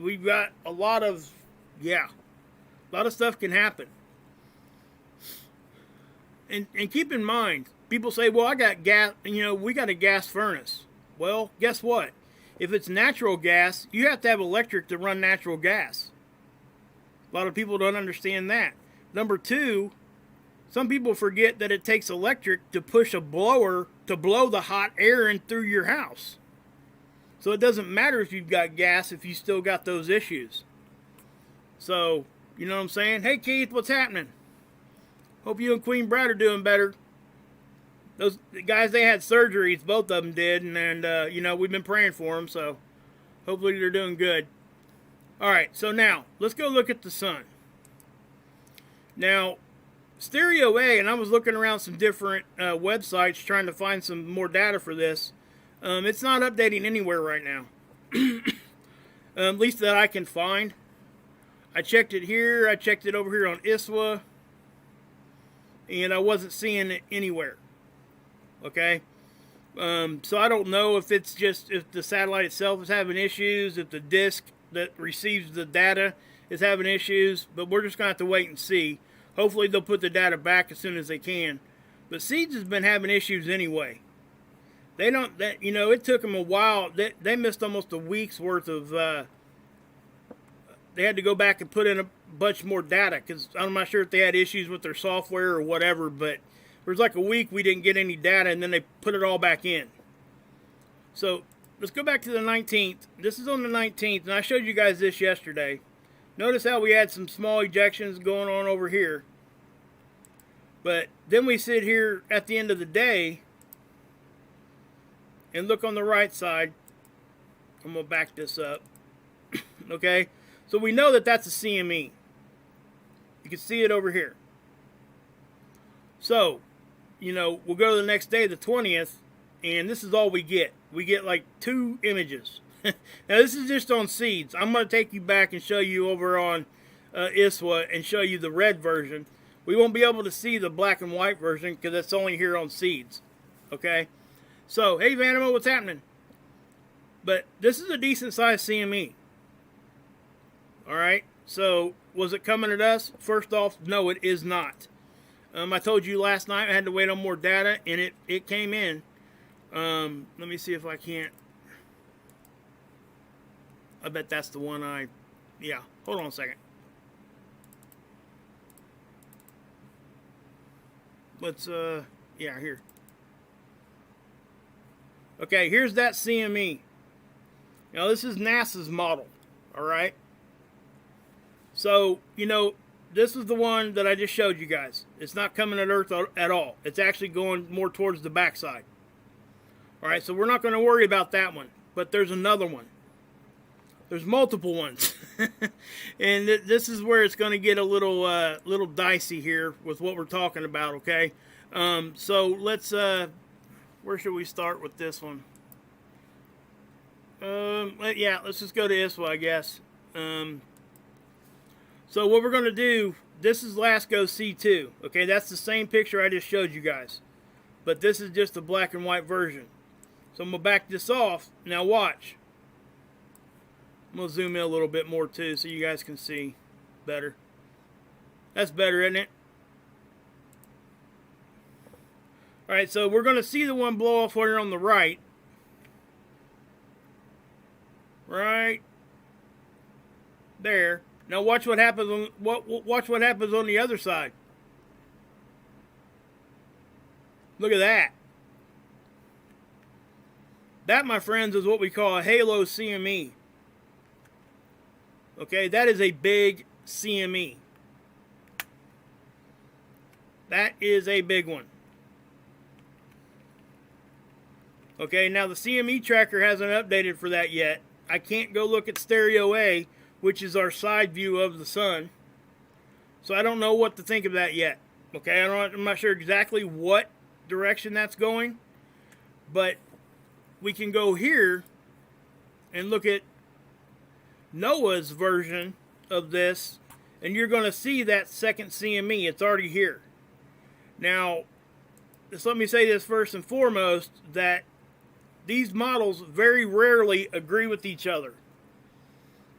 We've got a lot of A lot of stuff can happen. And keep in mind, people say, well, I got gas, we got a gas furnace. Well, guess what? If it's natural gas, you have to have electric to run natural gas. A lot of people don't understand that. Number two, some people forget that it takes electric to push a blower to blow the hot air in through your house. So it doesn't matter if you've got gas if you still got those issues. So, you know what I'm saying? Hey, Keith, what's happening? Hope you and Queen Brad are doing better. Those guys, they had surgeries, both of them did, and we've been praying for them, so hopefully they're doing good. All right, so now, let's go look at the sun. Now, Stereo A, and I was looking around some different websites trying to find some more data for this. It's not updating anywhere right now. At least that I can find. I checked it here, I checked it over here on ISWA, and I wasn't seeing it anywhere. Okay? So I don't know if it's just, if the satellite itself is having issues, if the disk that receives the data is having issues, but we're just going to have to wait and see. Hopefully they'll put the data back as soon as they can. But Seeds has been having issues anyway. They don't, it took them a while. They missed almost a week's worth of, they had to go back and put in a bunch more data, because I'm not sure if they had issues with their software or whatever, but there was like a week we didn't get any data, and then they put it all back in. So let's go back to the 19th. This is on the 19th, and I showed you guys this yesterday. Notice how we had some small ejections going on over here. But then we sit here at the end of the day and look on the right side. I'm going to back this up. Okay? So we know that that's a CME. You can see it over here. So, we'll go to the next day, the 20th, and this is all we get. We get like 2 images. Now, this is just on Seeds. I'm going to take you back and show you over on ISWA and show you the red version. We won't be able to see the black and white version because it's only here on Seeds. Okay? So, hey, Vanimo, what's happening? But this is a decent-sized CME. Alright? So, was it coming at us? First off, no, it is not. I told you last night I had to wait on more data, and it came in. Let me see if I can't. I bet that's the one yeah, hold on a second. Let's, yeah, here. Okay, here's that CME. Now, this is NASA's model, alright? So, this is the one that I just showed you guys. It's not coming at Earth at all. It's actually going more towards the backside. Alright, so we're not going to worry about that one. But there's another one. There's multiple ones. And this is where it's going to get a little dicey here with what we're talking about, okay? So let's, where should we start with this one? Yeah, let's just go to ISWA, I guess. So what we're going to do, this is LASCO C2. Okay, that's the same picture I just showed you guys. But this is just the black and white version. So I'm going to back this off. Now watch. I'm going to zoom in a little bit more too so you guys can see better. That's better, isn't it? Alright, so we're going to see the one blow off here on the right. Right there. Now watch what happens on watch what happens on the other side. Look at that. That, my friends, is what we call a halo CME. Okay, that is a big CME. That is a big one. Okay, now the CME tracker hasn't updated for that yet. I can't go look at Stereo A, which is our side view of the sun. So I don't know what to think of that yet. Okay, I'm not sure exactly what direction that's going. But we can go here and look at NOAA's version of this, and you're going to see that second CME. It's already here. Now, just let me say this first and foremost, that these models very rarely agree with each other.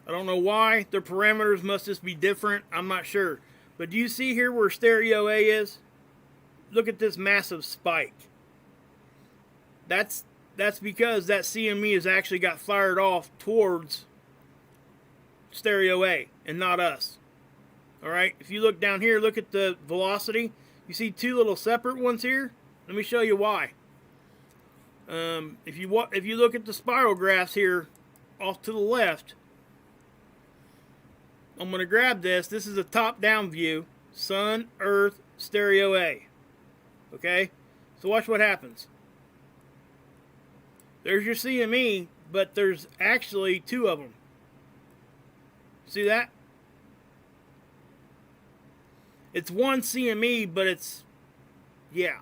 I don't know why. Their parameters must just be different. I'm not sure. But do you see here where stereo A is? Look at this massive spike. That's because that CME has actually got fired off towards stereo A and not us. Alright, if you look down here, look at the velocity. You see two little separate ones here? Let me show you why. If you look at the spiral graphs here off to the left, I'm going to grab this. This is a top-down view. Sun, Earth, stereo A. Okay? So watch what happens. There's your CME, but there's actually two of them. See that? It's one CME, but it's, yeah.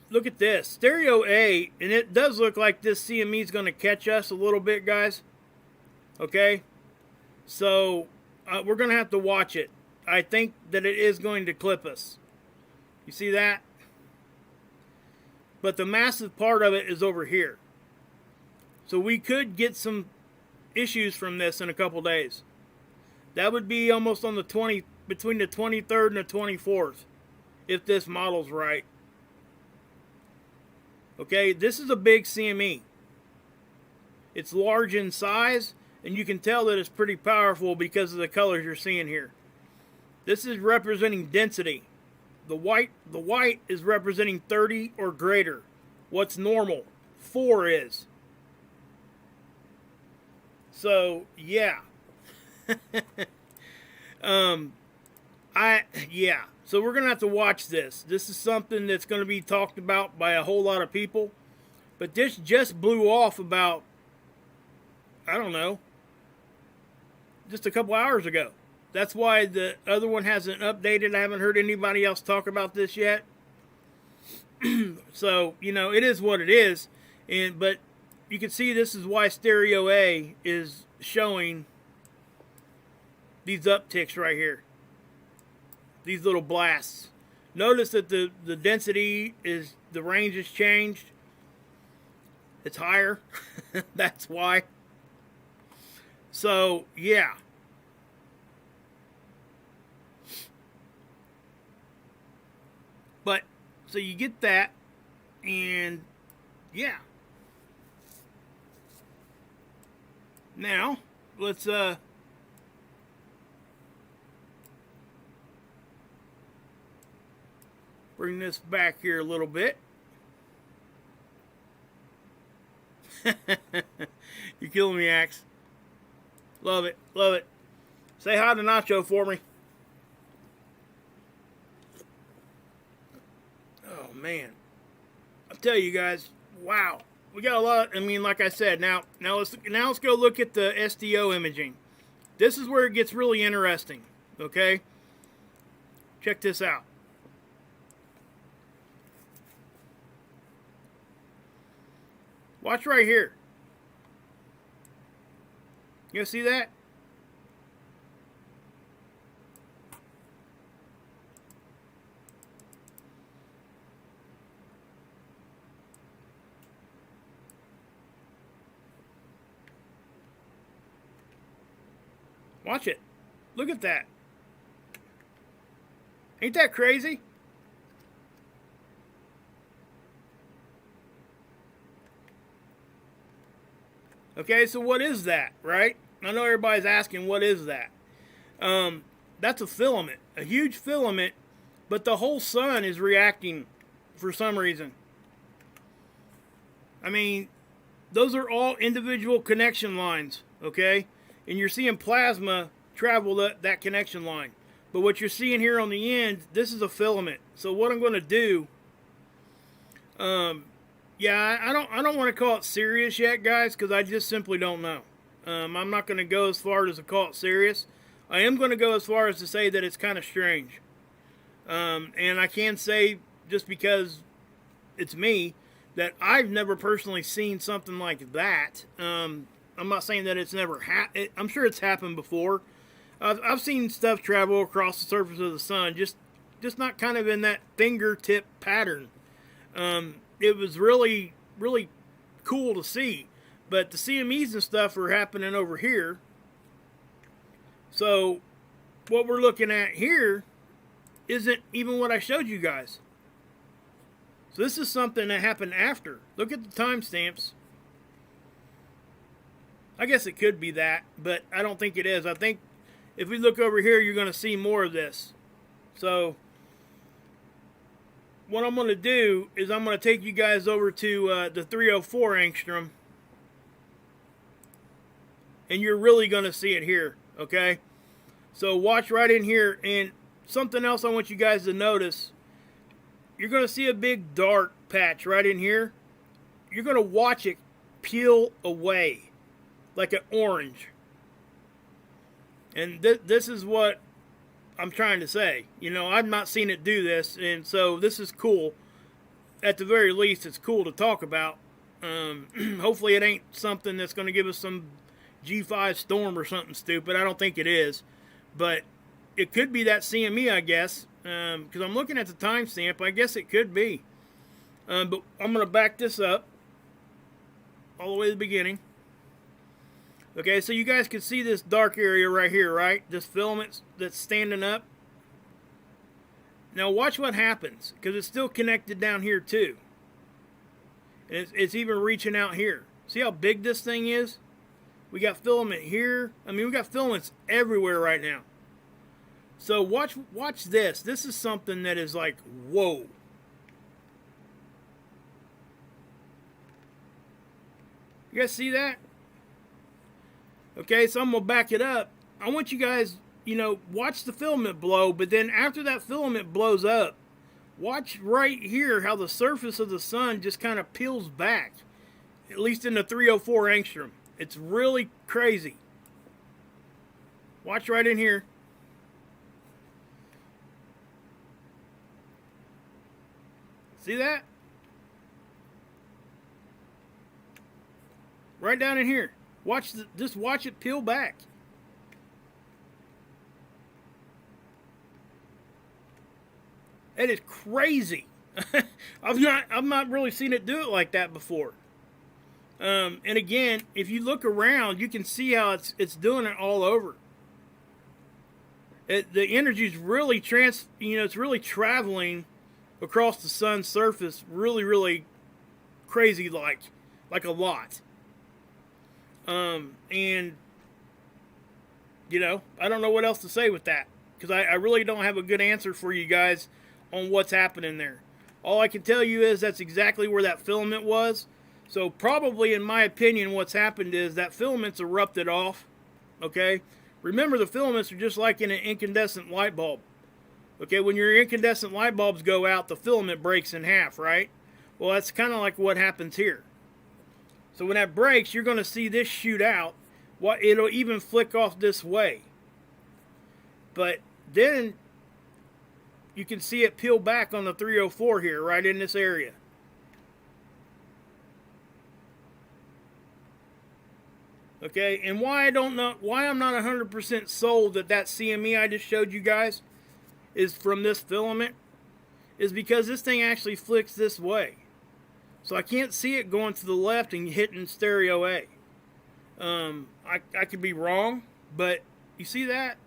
Look at this. Stereo A, and it does look like this CME is going to catch us a little bit, guys. Okay? So, we're going to have to watch it. I think that it is going to clip us. You see that? But the massive part of it is over here. So we could get some issues from this in a couple days. That would be almost on the between the 23rd and the 24th, if this model's right. Okay, this is a big CME. It's large in size, and you can tell that it's pretty powerful because of the colors you're seeing here. This is representing density. The white is representing 30 or greater. What's normal? 4 is. So, yeah. Yeah. So we're going to have to watch this. This is something that's going to be talked about by a whole lot of people. But this just blew off about, I don't know, just a couple hours ago. That's why the other one hasn't updated. I haven't heard anybody else talk about this yet. So, you know, it is what it is. But you can see this is why stereo A is showing these upticks right here. These little blasts. Notice that the density is, the range has changed. It's higher. That's why. So, yeah. But, so you get that, and, yeah. Now, let's, bring this back here a little bit. You're killing me, Axe. Love it, love it. Say hi to Nacho for me. Oh, man. I'll tell you guys, wow. We got a lot, I mean, like I said, now let's go look at the SDO imaging. This is where it gets really interesting, okay? Check this out. Watch right here. You see that? Watch it. Look at that. Ain't that crazy? Okay, so what is that, right? I know everybody's asking, what is that? That's a filament, a huge filament, but the whole sun is reacting for some reason. I mean, those are all individual connection lines, okay? And you're seeing plasma travel that connection line. But what you're seeing here on the end, this is a filament. So what I'm going to do, yeah, I don't want to call it serious yet, guys, because I just simply don't know. I'm not going to go as far as to call it serious. I am going to go as far as to say that it's kind of strange. And I can say, just because it's me, that I've never personally seen something like that. I'm not saying that it's never happened. I'm sure it's happened before. I've seen stuff travel across the surface of the sun, just not kind of in that fingertip pattern. It was really, really cool to see. But the CMEs and stuff are happening over here. So what we're looking at here isn't even what I showed you guys. So this is something that happened after. Look at the timestamps. I guess it could be that, but I don't think it is. I think if we look over here, you're going to see more of this. So what I'm going to do is I'm going to take you guys over to the 304 angstrom. And you're really going to see it here, okay? So watch right in here. And something else I want you guys to notice. You're going to see a big dark patch right in here. You're going to watch it peel away like an orange. And this is what I'm trying to say. You know, I've not seen it do this. And so this is cool. At the very least, it's cool to talk about. Hopefully it ain't something that's going to give us some G5 storm or something stupid. I don't think it is. But it could be that CME, I guess. Because I'm looking at the timestamp. I guess it could be. But I'm going to back this up all the way to the beginning. Okay, so you guys can see this dark area right here, right? This filament that's standing up. Now watch what happens, because it's still connected down here too. And it's even reaching out here. See how big this thing is? We got filament here. I mean, we got filaments everywhere right now. So watch this. This is something that is like, whoa. You guys see that? Okay, so I'm going to back it up. I want you guys, you know, watch the filament blow, but then after that filament blows up, watch right here how the surface of the sun just kind of peels back, at least in the 304 angstrom. It's really crazy. Watch right in here. See that? Right down in here. Just watch it peel back. It is crazy. I've not really seen it do it like that before. And again, if you look around, you can see how it's doing it all over. The energy is really it's really traveling across the sun's surface, really crazy, like a lot. And you know, I don't know what else to say with that, because I really don't have a good answer for you guys on what's happening there. All I can tell you is that's exactly where that filament was. So probably, in my opinion, what's happened is that filament's erupted off. Okay, remember, the filaments are just like in an incandescent light bulb. Okay, when your incandescent light bulbs go out, the filament breaks in half, right? Well, that's kind of like what happens here. So when that breaks, you're going to see this shoot out. It'll even flick off this way. But then you can see it peel back on the 304 here, right in this area. Okay, and why I'm not 100% sold that CME I just showed you guys is from this filament is because this thing actually flicks this way. So I can't see it going to the left and hitting stereo A. I could be wrong, but you see that?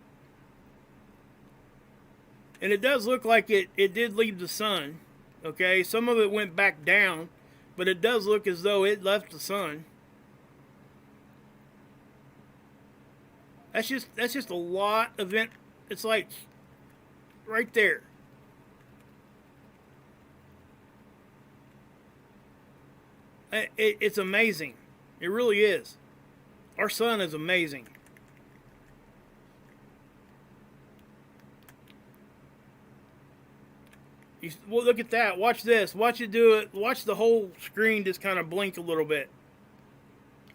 And it does look like it did leave the sun. Okay, some of it went back down, but it does look as though it left the sun. That's just a lot of it. It's like right there. It's amazing. It really is. Our sun is amazing. Well, look at that. Watch this. Watch it do it. Watch the whole screen just kind of blink a little bit.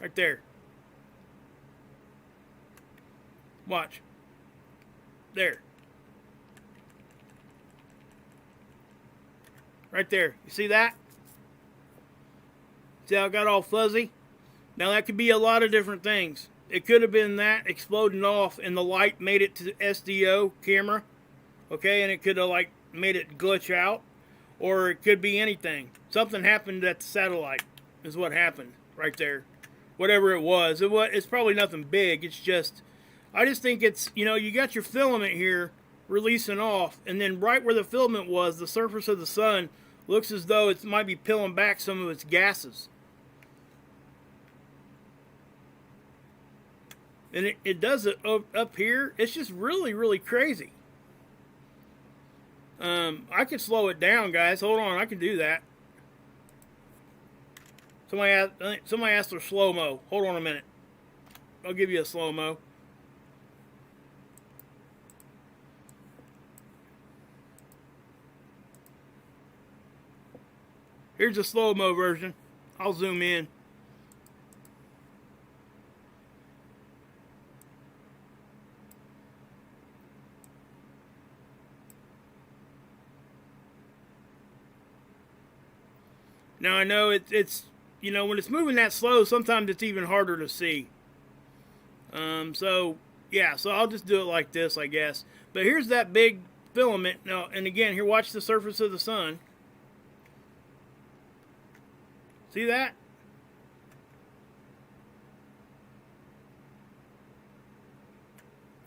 Right there. Watch. There. Right there. You see that? See how it got all fuzzy? Now that could be a lot of different things. It could have been that exploding off and the light made it to the SDO camera. Okay, and it could have like made it glitch out. Or it could be anything. Something happened at the satellite is what happened right there. Whatever it was. It's probably nothing big. It's just I just think it's, you know, you got your filament here releasing off, and then right where the filament was, the surface of the sun looks as though it might be peeling back some of its gases. And it does it up here. It's just really, really crazy. I could slow it down, guys. Hold on, I can do that. Somebody asked for slow-mo. Hold on a minute. I'll give you a slow-mo. Here's a slow-mo version. I'll zoom in. Now I know it's you know, when it's moving that slow, sometimes it's even harder to see. So yeah, so I'll just do it like this, I guess. But here's that big filament. Now, and again, here, watch the surface of the sun. See that?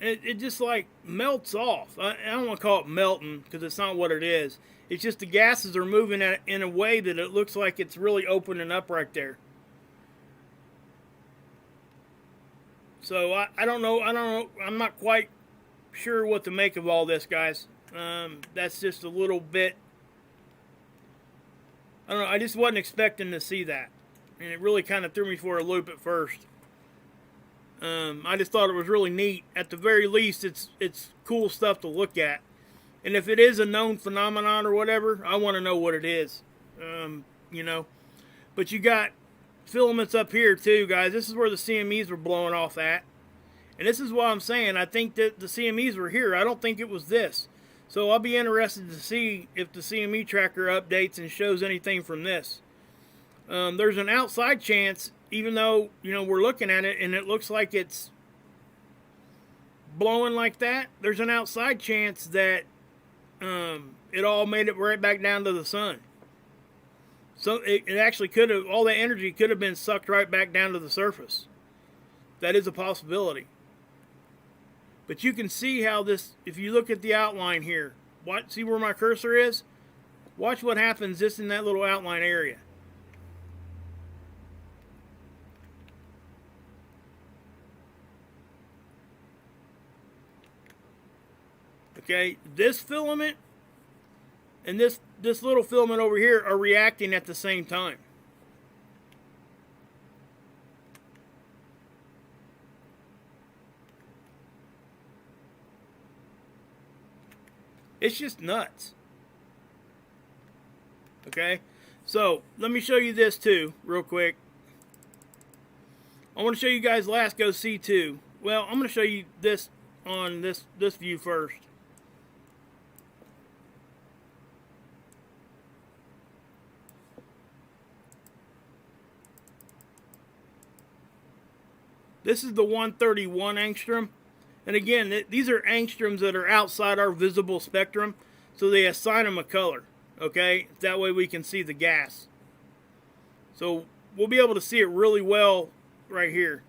It just like melts off. I don't want to call it melting because it's not what it is. It's just the gases are moving in a way that it looks like it's really opening up right there. So I don't know. I'm not quite sure what to make of all this, guys. That's just a little bit. I don't know. I just wasn't expecting to see that, and it really kind of threw me for a loop at first. I just thought it was really neat. At the very least, it's cool stuff to look at. And if it is a known phenomenon or whatever, I want to know what it is. You know. But you got filaments up here too, guys. This is where the CMEs were blowing off at. And this is what I'm saying. I think that the CMEs were here. I don't think it was this. So I'll be interested to see if the CME tracker updates and shows anything from this. There's an outside chance, even though, you know, we're looking at it and it looks like it's blowing like that, there's an outside chance that it all made it right back down to the sun. So it actually could have, all that energy could have been sucked right back down to the surface. That is a possibility. But you can see how this, if you look at the outline here, see where my cursor is? Watch what happens just in that little outline area. Okay, this filament and this little filament over here are reacting at the same time. It's just nuts. Okay, so let me show you this too, real quick. I want to show you guys LASCO C2. Well, I'm going to show you this on this view first. This is the 131 angstrom. And again, these are angstroms that are outside our visible spectrum. So they assign them a color. Okay? That way we can see the gas. So we'll be able to see it really well right here.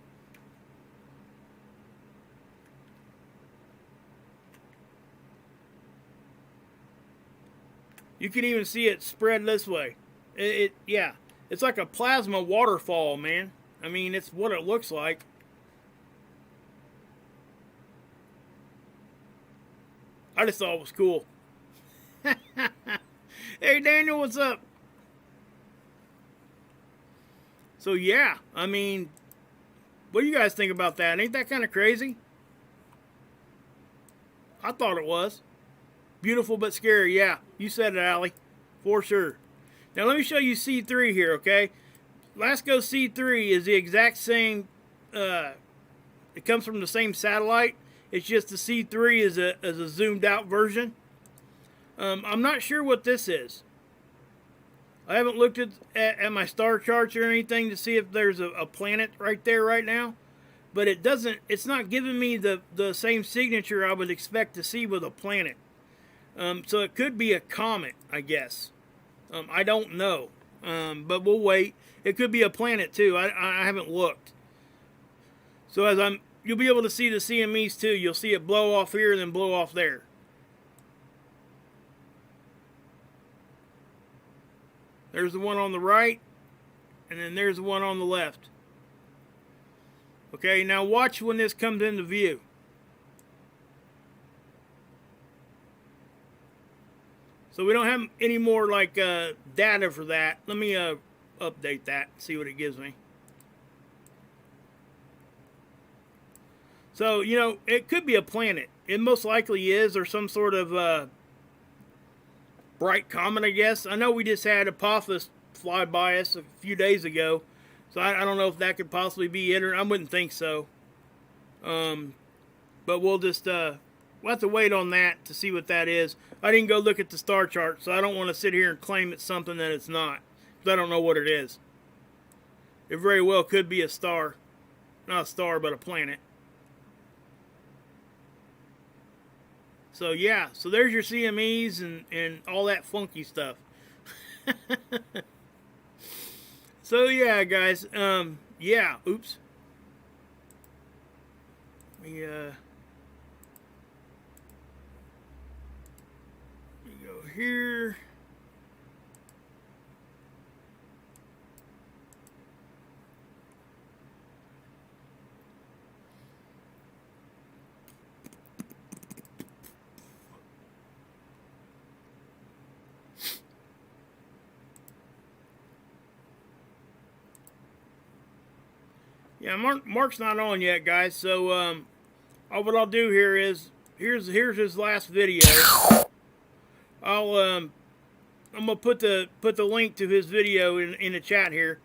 You can even see it spread this way. Yeah. It's like a plasma waterfall, man. I mean, it's what it looks like. I just thought it was cool. Hey, Daniel, what's up? So, yeah, I mean, what do you guys think about that? Ain't that kind of crazy? I thought it was. Beautiful but scary. Yeah, you said it, Allie. For sure. Now, let me show you C3 here, okay? LASCO C3 is the exact same. It comes from the same satellite. It's just the C3 is a zoomed out version. I'm not sure what this is. I haven't looked at my star charts or anything to see if there's a planet right there right now. But it's not giving me the same signature I would expect to see with a planet. So it could be a comet, I guess. I don't know. But we'll wait. It could be a planet too. I haven't looked. So as I'm you'll be able to see the CMEs too. You'll see it blow off here and then blow off there. There's the one on the right, and then there's the one on the left. Okay, now watch when this comes into view. So we don't have any more like data for that. Let me update that, see what it gives me. So, you know, it could be a planet. It most likely is, or some sort of bright comet, I guess. I know we just had Apophis fly by us a few days ago, so I don't know if that could possibly be it, or I wouldn't think so. But we'll just we'll have to wait on that to see what that is. I didn't go look at the star chart, so I don't want to sit here and claim it's something that it's not, because I don't know what it is. It very well could be a star. Not a star, but a planet. So yeah, so there's your CMEs and all that funky stuff. So yeah, guys, yeah, oops. Let me go here. Yeah, Mark's not on yet, guys. So what I'll do here is here's his last video. I'm gonna put the link to his video in the chat here.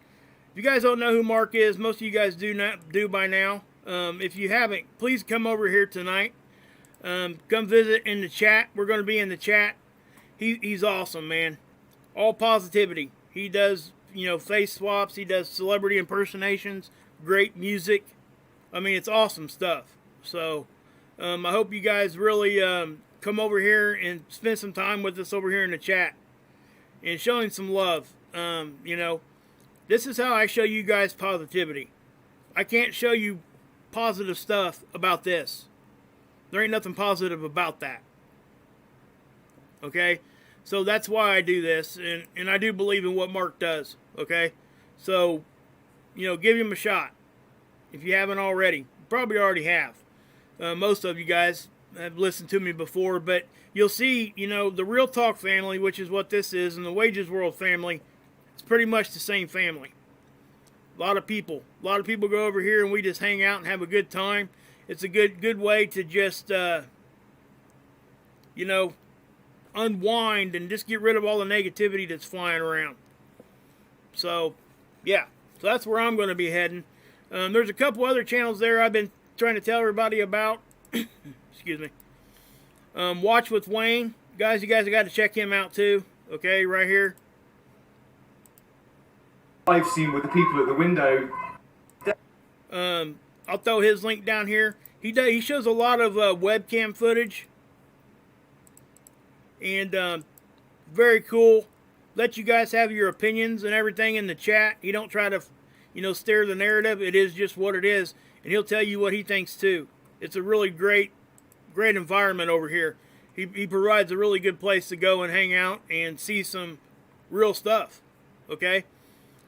If you guys don't know who Mark is, most of you guys do by now. If you haven't, please come over here tonight. Come visit in the chat. We're gonna be in the chat. He's awesome, man. All positivity. He does, you know, face swaps. He does celebrity impersonations. Great music. I mean, it's awesome stuff. So I hope you guys really come over here and spend some time with us over here in the chat and showing some love. You know, this is how I show you guys positivity. I can't show you positive stuff about this. There ain't nothing positive about that. Okay? So that's why I do this, and I do believe in what Mark does. Okay? So, you know, give him a shot. If you haven't already. You probably already have. Most of you guys have listened to me before, but you'll see, you know, the Real Talk family, which is what this is, and the Wages World family, it's pretty much the same family. A lot of people go over here and we just hang out and have a good time. It's a good way to just, you know, unwind and just get rid of all the negativity that's flying around. So, yeah. So that's where I'm going to be heading. There's a couple other channels there I've been trying to tell everybody about. Excuse me. Watch with Wayne. Guys, you guys have got to check him out too. Okay, right here. Live scene with the people at the window. I'll throw his link down here. He shows a lot of webcam footage. And very cool. Let you guys have your opinions and everything in the chat. He don't try to, you know, steer the narrative. It is just what it is. And he'll tell you what he thinks too. It's a really great environment over here. He provides a really good place to go and hang out and see some real stuff. Okay?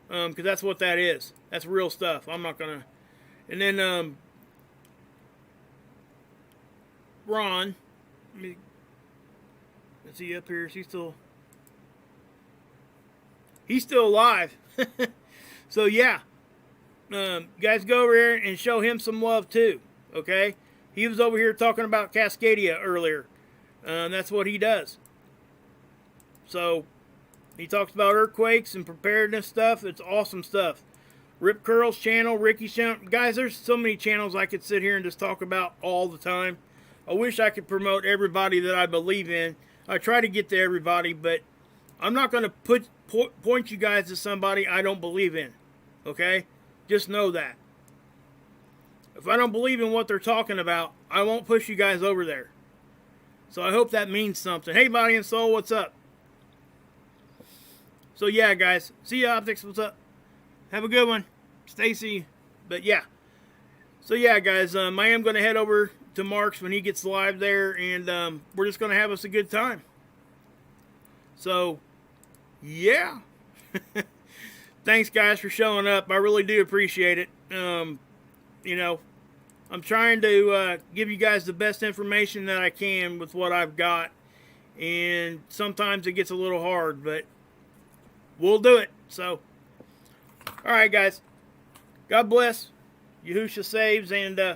Because that's what that is. That's real stuff. I'm not going to... And then, Ron. Is he up here? Is he still... He's still alive. So, yeah. Guys, go over here and show him some love, too. Okay? He was over here talking about Cascadia earlier. That's what he does. So, he talks about earthquakes and preparedness stuff. It's awesome stuff. Rip Curl's channel, Ricky's channel. Guys, there's so many channels I could sit here and just talk about all the time. I wish I could promote everybody that I believe in. I try to get to everybody, but I'm not going to point you guys to somebody I don't believe in. Okay? Just know that. If I don't believe in what they're talking about, I won't push you guys over there. So I hope that means something. Hey, Body and Soul, what's up? So yeah, guys. See ya, Optics. What's up? Have a good one. Stacy. But yeah. So yeah, guys, I am going to head over to Mark's when he gets live there, and we're just going to have us a good time. So, yeah. Thanks, guys, for showing up. I really do appreciate it. You know, I'm trying to give you guys the best information that I can with what I've got, and sometimes it gets a little hard, but we'll do it. So, all right, guys. God bless. Yahusha saves, and